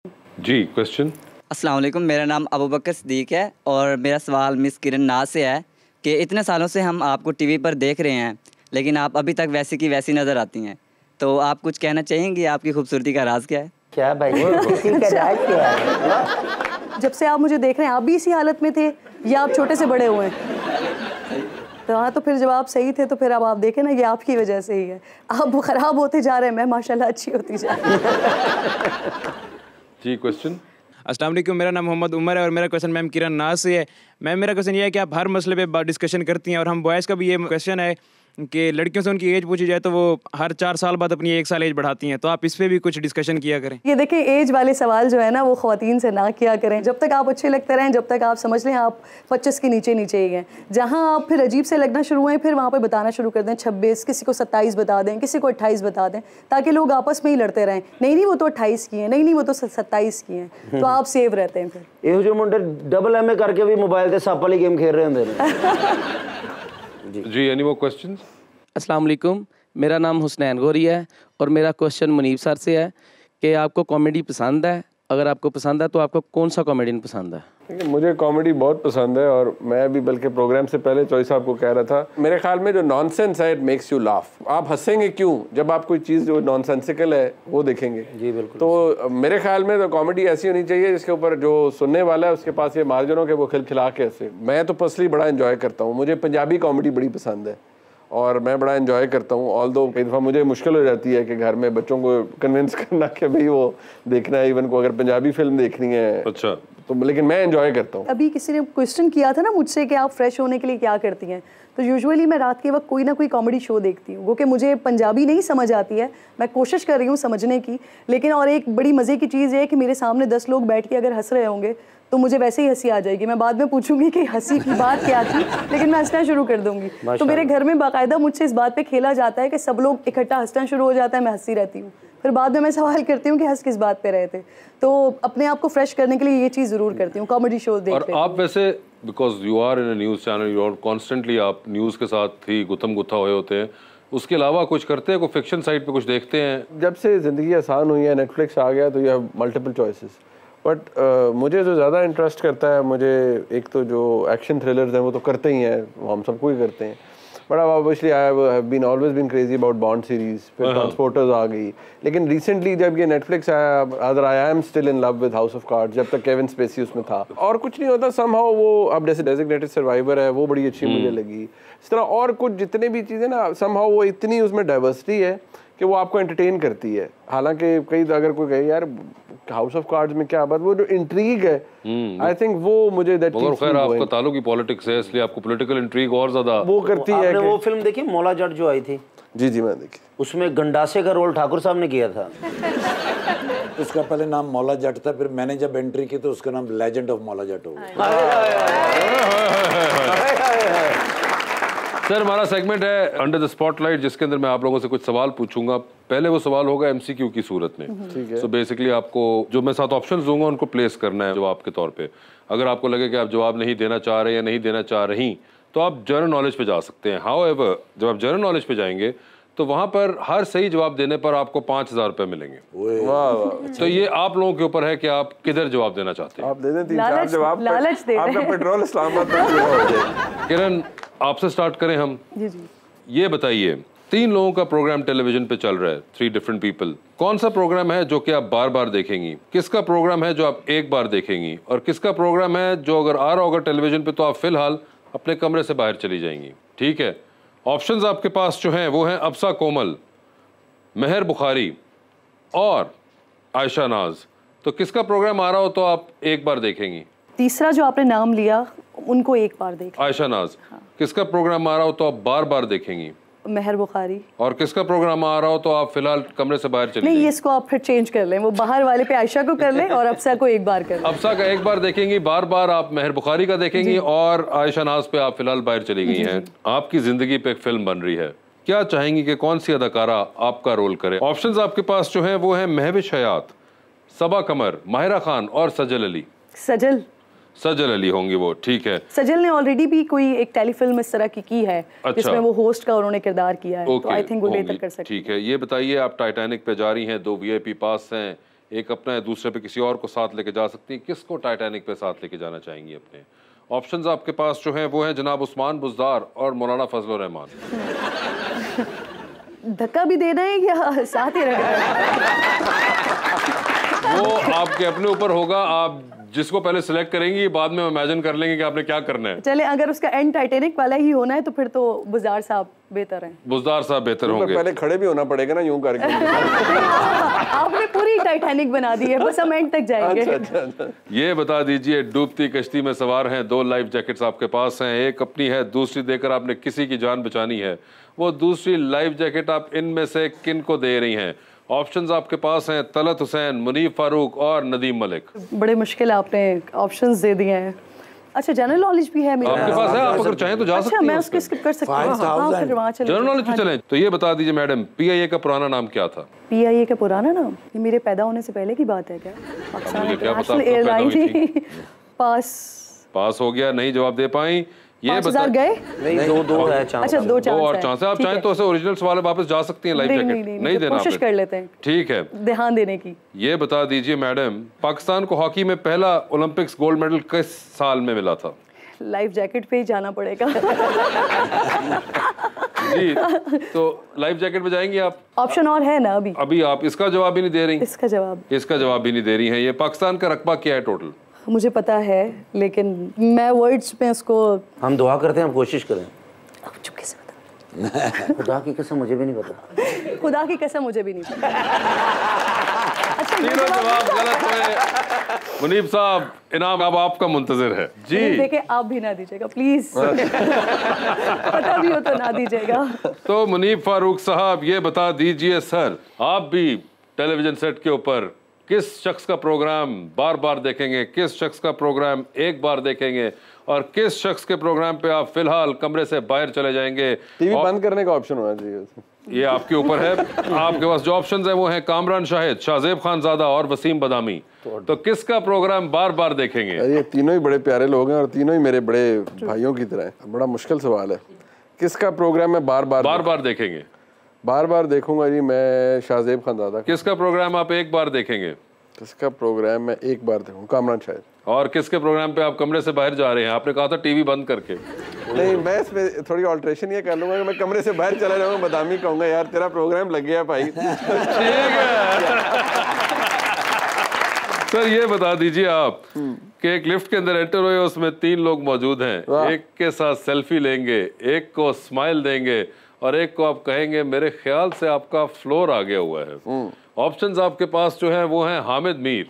जी, question. अस्सलाम वालेकुम, मेरा नाम अबू बकर सिद्दीक है और मेरा सवाल मिस किरण नाज से है कि इतने सालों से हम आपको टीवी पर देख रहे हैं, लेकिन आप अभी तक वैसी की वैसी नज़र आती हैं। तो आप कुछ कहना चाहेंगी, आपकी खूबसूरती का राज क्या है? क्या भाई किसी का राज क्या है? जब से आप मुझे देख रहे हैं, आप भी इसी हालत में थे या आप छोटे से बड़े हुए हैं? तो हाँ, तो फिर जब आप सही थे तो फिर अब आप देखें ना, ये आपकी वजह से ही है। आप ख़राब होते जा रहे हैं, मैं माशाल्लाह अच्छी होती जा रही हूँ। जी, क्वेश्चन। अस्सलाम वालेकुम, मेरा नाम मोहम्मद उमर है और मेरा क्वेश्चन मैम किरण नाज से है। मैम, मेरा क्वेश्चन ये है कि आप हर मसले पे डिस्कशन करती हैं और हम बॉयज़ का भी ये क्वेश्चन है कि लड़कियों से उनकी एज पूछी जाए तो वो हर 4 साल बाद अपनी 1 साल एज बढ़ाती हैं, तो आप इस पे भी कुछ डिस्कशन किया करें। ये देखें, एज वाले सवाल जो है ना, वो ख़वातीन से ना किया करें। जब तक आप अच्छे लगते रहें, जब तक आप समझ लें आप 25 के नीचे नीचे ही हैं। जहाँ आप फिर अजीब से लगना शुरू हुए, फिर वहाँ पे बताना शुरू कर दें 26, किसी को 27 बता दें, किसी को 28 बता दें, ताकि लोग आपस में ही लड़ते रहें। नहीं वो तो 28 की हैं, नहीं वो तो 27 की हैं, तो आप सेव रहते हैं। फिर ये जो मुंडे डबल MA करके भी मोबाइल से सांप वाली गेम खेल रहे होंगे। जी, एनी मोर क्वेश्चंस? अस्सलाम वालेकुम, मेरा नाम हुसनैन गौरी है और मेरा क्वेश्चन मुनीब सर से है कि आपको कॉमेडी पसंद है? अगर आपको पसंद है तो आपको कौन सा कॉमेडियन पसंद है? मुझे कॉमेडी बहुत पसंद है और मैं भी बल्कि प्रोग्राम से पहले चॉइस आपको कह रहा था, मेरे ख्याल में जो नॉनसेंस है इट मेक्स यू लाफ। आप हंसेंगे क्यों? जब आप कोई चीज़ जो नॉनसेंसिकल है वो देखेंगे। जी बिल्कुल। तो मेरे ख्याल में तो कॉमेडी ऐसी होनी चाहिए जिसके ऊपर जो सुनने वाला है उसके पास ये मार्जिन हो कि वो खिलखिला के हंसे। मैं तो पर्सनली बड़ा एंजॉय करता हूँ, मुझे पंजाबी कॉमेडी बड़ी पसंद है और मैं बड़ा एंजॉय करता हूँ। ऑल्दो कई दफ़ा मुझे मुश्किल हो जाती है कि घर में बच्चों को कन्विंस करना कि भाई वो देखना है, इवन को अगर पंजाबी फिल्म देखनी है। अच्छा। तो लेकिन मैं एंजॉय करता हूँ। अभी किसी ने क्वेश्चन किया था ना मुझसे कि आप फ्रेश होने के लिए क्या करती हैं, तो यूजुअली मैं रात के वक्त कोई ना कोई कॉमेडी शो देखती हूँ। वो कि मुझे पंजाबी नहीं समझ आती है, मैं कोशिश कर रही हूँ समझने की, लेकिन और एक बड़ी मज़े की चीज़ है कि मेरे सामने 10 लोग बैठ के अगर हंस रहे होंगे तो मुझे वैसे ही हंसी आ जाएगी। मैं बाद में पूछूंगी कि हंसी की बात क्या थी, लेकिन मैं हंसना शुरू कर दूंगी। तो मेरे घर में बाकायदा मुझसे इस बात पे खेला जाता है कि सब लोग इकट्ठा हंसना शुरू हो जाता है, मैं हंसती रहती हूँ। फिर बाद में मैं सवाल करती हूँ कि हंस किस बात पे रहे थे। तो अपने आप को फ्रेश करने के लिए ये चीज़ ज़रूर करती हूँ, कॉमेडी शो देख। और आप वैसे because you are in a news channel, you are constantly आप न्यूज़ के साथ ही गुत्थम गुत्था हुए होते हैं, उसके अलावा कुछ करते हैं? कोई फिक्शन साइट पे कुछ देखते हैं? जब से ज़िंदगी आसान हुई है, नेटफ्लिक्स आ गया, तो you have multiple choices. But मुझे जो ज़्यादा इंटरेस्ट करता है, मुझे एक तो जो एक्शन थ्रिलर्स हैं वो तो करते ही हैं, वो हम सबको ही करते हैं। बट अब obviously I have been always been crazy about Bond series, फिर ट्रांसपोर्टर्स आ गई। लेकिन रिसेंटली जब ये नेटफ्लिक्स आया, other I am still in love with House of Cards, जब तक केविन स्पेसी उसमें था। और कुछ नहीं होता समहाउ वो, अब जैसे डेजिग्नेटेड सर्वाइवर है वो बड़ी अच्छी मुझे लगी। इस तरह और कुछ जितने भी चीज़ें ना, समहाउ वो इतनी उसमें डाइवर्सिटी है कि वो आपको एंटरटेन करती है। हालांकि कई अगर कोई कहे यार हाउस ऑफ कार्ड्स में क्या बात, वो जो इंट्रीग है आई थिंक वो मुझे दैट मगर खैर आपका ताल्लुक ही पॉलिटिक्स है, इसलिए आपको पॉलिटिकल इंट्रीग और ज्यादा वो करती है। आपने वो फिल्म देखी मौला जट जो आई थी? जी जी मैं देखी। उसमें गंडासे का रोल ठाकुर साहब ने किया था। उसका पहले नाम मौला जट था, फिर मैंने जब एंट्री की तो उसका नाम लेजेंड ऑफ मौला जट हो गया। सर, हमारा सेगमेंट है अंडर द स्पॉटलाइट, जिसके अंदर मैं आप लोगों से कुछ सवाल पूछूंगा। पहले वो सवाल होगा MCQ की सूरत में। सो बेसिकली आपको जो मैं 7 ऑप्शंस दूंगा उनको प्लेस करना है जवाब के तौर पे। अगर आपको लगे कि आप जवाब नहीं देना चाह रहे या नहीं देना चाह रही, तो आप जनरल नॉलेज पे जा सकते हैं। हाउएवर जब आप जनरल नॉलेज पे जाएंगे तो वहां पर हर सही जवाब देने पर आपको 5000 रुपए मिलेंगे। तो ये आप लोगों के ऊपर है कि आप किधर जवाब देना चाहते हैं। आप दे दें 3-4 जवाब, लालच दे आपका पेट्रोल इस्लामाबाद तक पूरा हो जाएगा। किरण, आपसे स्टार्ट करें हम। जी जी। ये बताइए, 3 लोगों का प्रोग्राम टेलीविजन पे चल रहा है, 3 डिफरेंट पीपल। कौन सा प्रोग्राम है जो कि आप बार बार देखेंगी? किसका प्रोग्राम है जो आप एक बार देखेंगी? और किसका प्रोग्राम है जो अगर आ रहा होगा टेलीविजन पे तो आप फिलहाल अपने कमरे से बाहर चली जाएंगी? ठीक है, ऑप्शंस आपके पास जो हैं वो हैं अब्सा कोमल, मेहर बुखारी और आयशा नाज। तो किसका प्रोग्राम आ रहा हो तो आप एक बार देखेंगी? तीसरा जो आपने नाम लिया उनको एक बार देख। आयशा नाज। किसका प्रोग्राम आ रहा हो तो आप बार बार देखेंगी? मेहर बुखारी। और किसका प्रोग्राम आ रहा हो तो आप फिलहाल कमरे से बाहर चली नहीं, जाएंगी? इसको आप फिर चेंज कर लें, वो बाहर वाले पे आयशा को कर लें और अब्सा को एक बार कर लें। अब्सा का एक बार देखेंगी, बार बार आप मेहर बुखारी का देखेंगी और आयशा नाज पे आप फिलहाल बाहर चली गई हैं। आपकी जिंदगी पे एक फिल्म बन रही है, क्या चाहेंगी कि कौन सी अदाकारा आपका रोल करे? ऑप्शंस आपके पास जो हैं वो हैं महविश हयात, सबा कमर, माहिरा खान और सजल अली। सजल अली होंगी वो, ठीक है। सजल ने ऑलरेडी भी कोई एक टेलीफिल्म इस तरह की है जिसमें वो होस्ट का उन्होंने किरदार किया है, तो आई थिंक वो बेहतर कर सकते हैं। ठीक है, ये बताइए, आप टाइटैनिक पे जा रही हैं, 2 VIP पास हैं, एक अपना है, दूसरे पे किसी और को साथ लेके जा सकती हैं। किसको टाइटैनिक पे साथ लेके जाना चाहेंगी अपने? ऑप्शंस आपके पास जो हैं वो हैं जनाब उस्मान बुज़दार और मौलाना फजल रहमान। धक्का भी देना है या साथ ही रखना है? वो आपके अपने ऊपर होगा, आप जिसको पहले सिलेक्ट करेंगी बाद में इमेजिन कर लेंगे कि आपने क्या करना है। चले, अगर उसका एंड टाइटैनिक वाला ही होना है तो फिर तो बुज़दार साहब बेहतर हैं। बुज़दार साहब बेहतर होंगे। पहले खड़े भी होना पड़ेगा ना यूं करके। आपने पूरी टाइटैनिक बना दी है, बस हम एंड तक जाएंगे। अच्छा। ये बता दीजिए, डूबती कश्ती में सवार हैं, 2 लाइफ जैकेट्स आपके पास हैं, एक अपनी है, दूसरी देकर आपने किसी की जान बचानी है। वो दूसरी लाइफ जैकेट आप इनमें से किन को दे रही हैं? ऑप्शंस आपके पास हैं तलत हुसैन, मुनीफ फारूक और नदीम मलिक। बड़े मुश्किल आपने ऑप्शंस दे दिए हैं। अच्छा, जनरल नॉलेज भी है मेरे आपके पास है, आप अगर चाहें तो जा सकती हैं। अच्छा, मैं उसको स्किप कर सकती हूँ। हाँ, फिर वहाँ चले। जनरल नॉलेज पे चलें। तो ये बता दीजिए मैडम, PIA का पुराना नाम क्या था? PIA का पुराना नाम? ये मेरे पैदा होने से पहले की बात है क्या? मुझे क्या पता पाकिस्तान एयरलाइन थी। पास हो गया, नहीं जवाब दे पाई। ये 5000 गए? नहीं, दो है चांस। अच्छा, 2 चांस और चांस है। आप चाहें तो ऐसे ओरिजिनल सवाल वापस जा सकती हैं। लाइफ जैकेट नहीं देना, कोशिश कर लेते हैं। ठीक है, ध्यान देने की। ये बता दीजिए मैडम, पाकिस्तान को हॉकी में पहला ओलंपिक्स गोल्ड मेडल किस साल में मिला था? लाइफ जैकेट पे ही जाना पड़ेगा। जी, तो लाइफ जैकेट पे जाएंगी आप? ऑप्शन और है ना अभी? अभी आप इसका जवाब भी नहीं दे रही? इसका जवाब भी नहीं दे रही हैं। ये पाकिस्तान का रकबा क्या है टोटल? मुझे पता है, लेकिन मैं वर्ड्स में उसको। हम दुआ करते हैं, हम कोशिश करें। चुपके से बता। खुदा की कसम मुझे भी नहीं पता। खुदा की कसम मुझे भी नहीं पता। अच्छा, तीनों जवाब गलत हुए। मुनीब साहब, इनाम अब आपका मुंतजर है जी। देखिए, आप भी ना दीजिएगा प्लीज। पता भी हो तो ना दीजिएगा। तो मुनीब फारूक साहब, ये बता दीजिए सर, आप भी टेलीविजन सेट के ऊपर किस शख्स का प्रोग्राम बार बार देखेंगे, किस शख्स का प्रोग्राम एक बार देखेंगे और किस शख्स के प्रोग्राम पे आप फिलहाल कमरे से बाहर चले जाएंगे? टीवी बंद करने का ऑप्शन होना चाहिए। ये आपके ऊपर है। आपके पास जो ऑप्शंस हैं वो हैं कामरान शाहिद, शाहजेब खानजादा और वसीम बदामी। तो किसका प्रोग्राम बार बार देखेंगे? ये तीनों ही बड़े प्यारे लोग हैं और तीनों ही मेरे बड़े भाइयों की तरह हैं। बड़ा मुश्किल सवाल है, किसका प्रोग्राम मैं बार बार देखेंगे? बार बार देखूंगा जी मैं शाहजेब खानजादा। किसका प्रोग्राम आप एक बार देखेंगे? किसका प्रोग्राम मैं एक बार देखूं? कामरान शाहिद। और किसके प्रोग्राम पे आप कमरे से बाहर जा रहे हैं? आपने कहा था टीवी बंद करके। नहीं, मैं इसमें थोड़ी ऑल्ट्रेशन ये कर लूंगा कि मैं कमरे से बाहर चला जाऊंगा, बदामी कहूंगा यार तेरा प्रोग्राम लग गया भाई। ठीक है। सर, ये बता दीजिए आप कि एक लिफ्ट के अंदर एंटर हुए, उसमें 3 लोग मौजूद हैं। एक के साथ सेल्फी लेंगे, एक को स्माइल देंगे और एक को आप कहेंगे मेरे ख्याल से आपका फ्लोर आ गया हुआ है। ऑप्शंस आपके पास जो हैं वो हैं हामिद मीर,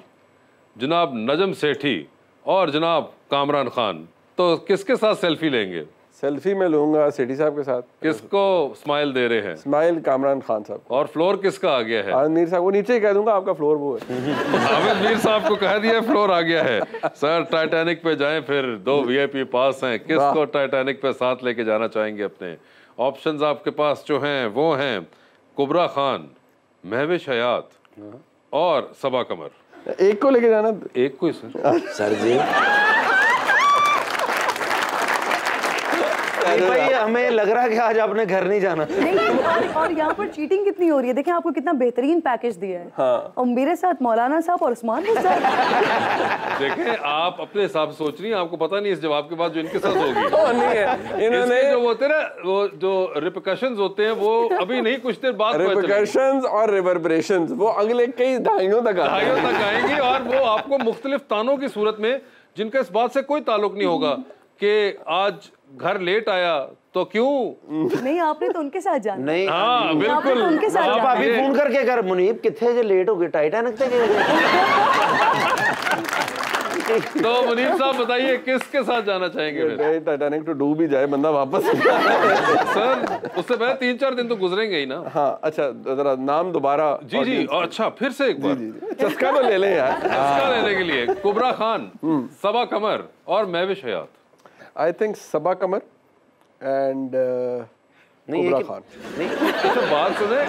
जनाब नजम सेठी और जनाब कामरान खान। तो किसके साथ सेल्फी लेंगे? सेल्फी में लूंगा सेठी साहब के साथ। किसको स्माइल दे रहे हैं? स्माइल कामरान खान साहब। और फ्लोर किसका आ गया है? हामिद मीर साहब को नीचे ही कह दूंगा आपका फ्लोर वो है। हामिद मीर साहब को कह दिया फ्लोर आ गया है। सर, टाइटैनिक पे जाएं, फिर 2 VIP पास हैं। किसको टाइटैनिक पे साथ लेके जाना चाहेंगे अपने? ऑप्शंस आपके पास जो हैं वो हैं कुबरा खान, महविश हयात और सबा कमर। एक को लेके जाना? एक को ही सर जी। भाई हमें लग रहा है कि आज आपने घर नहीं जाना। नहीं, और यहाँ पर चीटिंग कितनी हो रही है। देखें, आपको कितना बेहतरीन पैकेज दिया है। हाँ। और मेरे साथ मौलाना साहब और उस्मान साहब। देखें, आप अपने हिसाब से सोच रही हैं, आपको पता नहीं इस जवाब के बाद जो इनके साथ होगी। नहीं है, इन्होंने जो होते हैं ना, वो जो रिपरकशंस होते हैं वो अभी नहीं, कुछ देर बाद रिपरकशंस और रिवर्बरेशंस वो अगले कई दहाइयों तक आएंगी और वो आपको मुख्तलिफ तानों की सूरत में, जिनका इस बात से कोई ताल्लुक नहीं होगा कि आज घर लेट आया तो क्यों नहीं, आपने तो उनके साथ जाना। नहीं, हाँ बिल्कुल, उनके साथ आप अभी फोन करके कर मुनीब कितने जे लेट हो गए टाइटैनिक तक। तो मुनीब साहब बताइए किसके साथ जाना चाहेंगे? टाइटैनिक तो डूब ही जाए बंदा वापस। सर, उससे पहले 3-4 दिन तो गुजरेंगे ही ना। हाँ, अच्छा जरा नाम दोबारा। जी, अच्छा फिर से एक बार चस्का तो ले लें यार। चस्का लेने के लिए कुबरा खान, सबा कमर और Mahwish Hayat. I think Saba Qamar and Kubra Khan. तो बात सुने,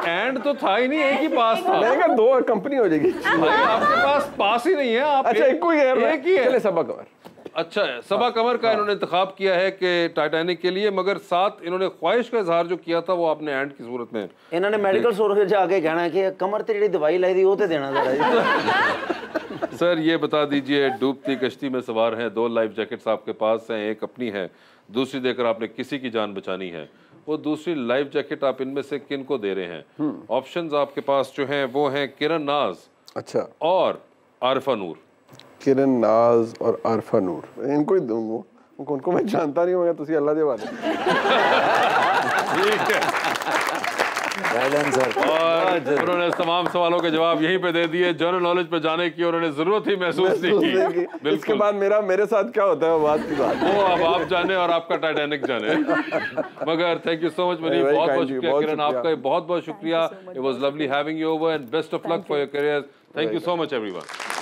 एंड तो था ही नहीं, एक ही पास था। मैंने कहा 2 कंपनी हो जाएगी। भाई आपके पास पास ही नहीं है। आप अच्छा, एक ही है। एक ही है। चले सबा कमर। अच्छा है, सबा कमर का इन्होंने इंतखाब किया है कि टाइटैनिक के लिए, मगर साथ इन्होंने ख्वाहिश का इजहार जो किया था वो आपने एंड की सूरत में इन्होंने मेडिकल स्टोर पे जाके कहना कि कमर ते जी दवाई लाई दी वो ते देना जरा जी। सर ये बता दीजिए, डूबती कश्ती में सवार हैं, 2 लाइफ जैकेट्स आपके पास हैं, एक अपनी है, दूसरी देकर आपने किसी की जान बचानी है, वो दूसरी लाइफ जैकेट आप इनमें से किन को दे रहे हैं? ऑप्शंस आपके पास जो हैं वो हैं किरण नाज, अच्छा, और आरिफा नूर। किरण नाज और आरिफा नूर, इनको ही दूंगा। उनको मैं जानता नहीं हूँ, मगर तुसी अल्लाह दे वाले। ठीक है, और उन्होंने तमाम सवालों के जवाब यहीं पे दे दिए। जनरल नॉलेज पे जाने की उन्होंने जरूरत ही महसूस नहीं की। इसके बाद मेरे साथ क्या होता है बात की बात, वो अब आप जाने और आपका टाइटैनिक जाने। मगर thank you so much Manish, बहुत बहुत शुक्रिया। किरण आपका बहुत बहुत शुक्रिया। It was lovely having you over and best of luck for your career. Thank you so much everyone.